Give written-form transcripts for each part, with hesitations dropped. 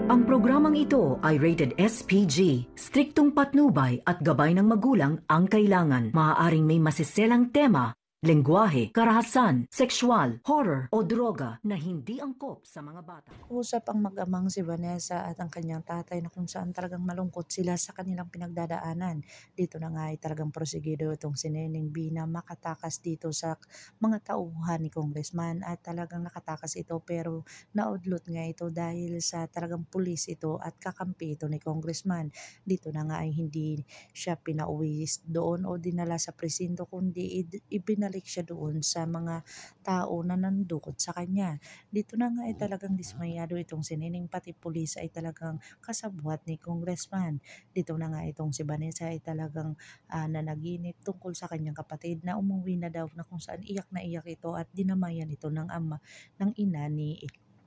Ang programang ito ay rated SPG. Striktong patnubay at gabay ng magulang ang kailangan. Maaaring may masiselang tema, lengguwahe, karahasan, sexual, horror o droga na hindi angkop sa mga bata. Usap ang mag-amang si Vanessa at ang kanyang tatay na kung saan talagang malungkot sila sa kanilang pinagdadaanan. Dito na nga ay talagang prosigido itong si Neneng B na makatakas dito sa mga tauhan ni Congressman at talagang nakatakas ito pero naudlot nga ito dahil sa talagang pulis ito at kakampi ito ni Congressman. Dito na nga ay hindi siya pinauwi doon o dinala sa presinto kundi ibinalik siya doon sa mga tao na nandukot sa kanya. Dito na nga ay talagang dismayado itong si Neneng pati pulis ay talagang kasabwat ni Congressman. Dito na nga itong si Vanessa ay talagang nanaginip tungkol sa kanyang kapatid na umuwi na daw na kung saan iyak na iyak ito at dinamayan ito ng ina ni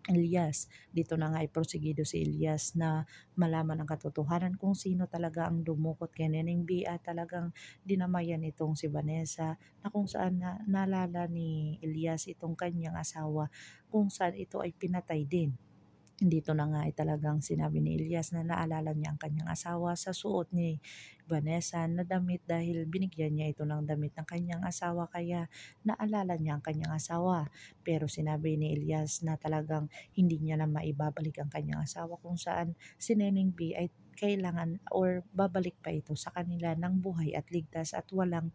Elias. Dito na nga ay prosigido si Elias na malaman ang katotohanan kung sino talaga ang dumukot kay Neneng B at talagang dinamayan itong si Vanessa na kung saan naalala ni Elias itong kanyang asawa kung saan ito ay pinatay din. Dito na nga ay talagang sinabi ni Elias na naalala niya ang kanyang asawa sa suot ni Vanessa na damit dahil binigyan niya ito ng damit ng kanyang asawa kaya naalala niya ang kanyang asawa. Pero sinabi ni Elias na talagang hindi niya na maibabalik ang kanyang asawa kung saan si Neneng B ay kailangan or babalik pa ito sa kanila ng buhay at ligtas at walang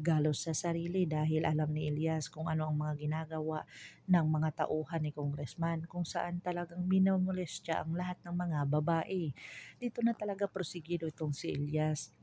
galos sa sarili dahil alam ni Elias kung ano ang mga ginagawa ng mga tauhan ni Congressman kung saan talagang minamolestya ang lahat ng mga babae. Dito na talaga prosigido itong si Elias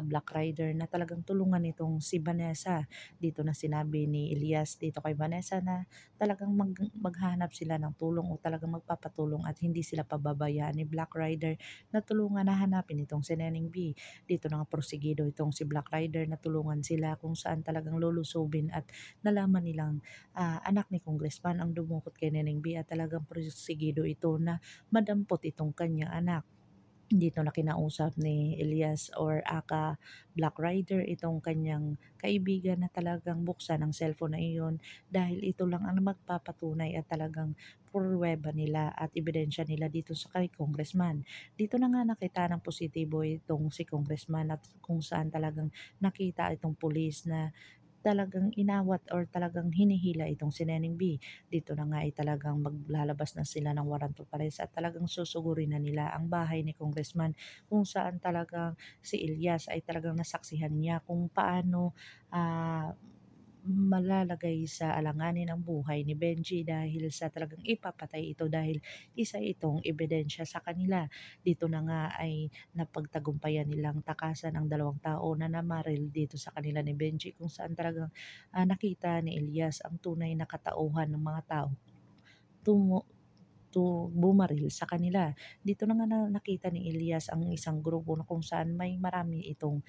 Black Rider na talagang tulungan itong si Vanessa. Dito na sinabi ni Elias dito kay Vanessa na talagang maghahanap sila ng tulong o talagang magpapatulong at hindi sila pababayaan ni Black Rider na tulungan na hanapin itong si Neneng B. Dito na nga prosigido itong si Black Rider na tulungan sila kung saan talagang lulusubin at nalaman nilang anak ni Congressman ang dumukot kay Neneng B at talagang prosigido ito na madampot itong kanyang anak. Dito na kinausap ni Elias or Black Rider itong kanyang kaibigan na talagang buksan ang cellphone na iyon dahil ito lang ang magpapatunay at talagang pruweba nila at ebidensya nila dito sa kay Congressman. Dito na nga nakita ng positibo itong si Congressman at kung saan talagang nakita itong pulis na talagang inawat or talagang hinihila itong si Neneng B. Dito na nga ay talagang maglalabas na sila ng warrant of arrest at talagang susugurin na nila ang bahay ni Congressman kung saan talagang si Elias ay talagang nasaksihan niya kung paano malalagay sa alanganin ang buhay ni Benji dahil sa talagang ipapatay ito dahil isa itong ebidensya sa kanila. Dito na nga ay napagtagumpayan nilang takasan ang dalawang tao na namaril dito sa kanila ni Benji kung saan talagang nakita ni Elias ang tunay na katauhan ng mga tao bumaril sa kanila. Dito na nga nakita ni Elias ang isang grupo na kung saan may marami itong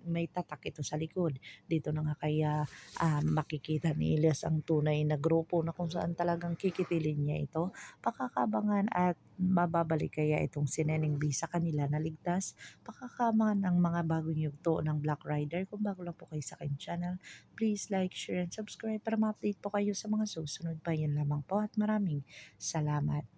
may tatak ito sa likod. Dito na nga kaya makikita ni Elias ang tunay na grupo na kung saan talagang kikitilin niya ito. Pakakabangan at mababalik kaya itong si Neneng B sa kanila na ligtas. Pakakabangan ang mga bagong yugto ng Black Rider. Kung bago lang po kayo sa aking channel, please like, share, and subscribe para ma-update po kayo sa mga susunod pa. Yan lamang po at maraming salamat.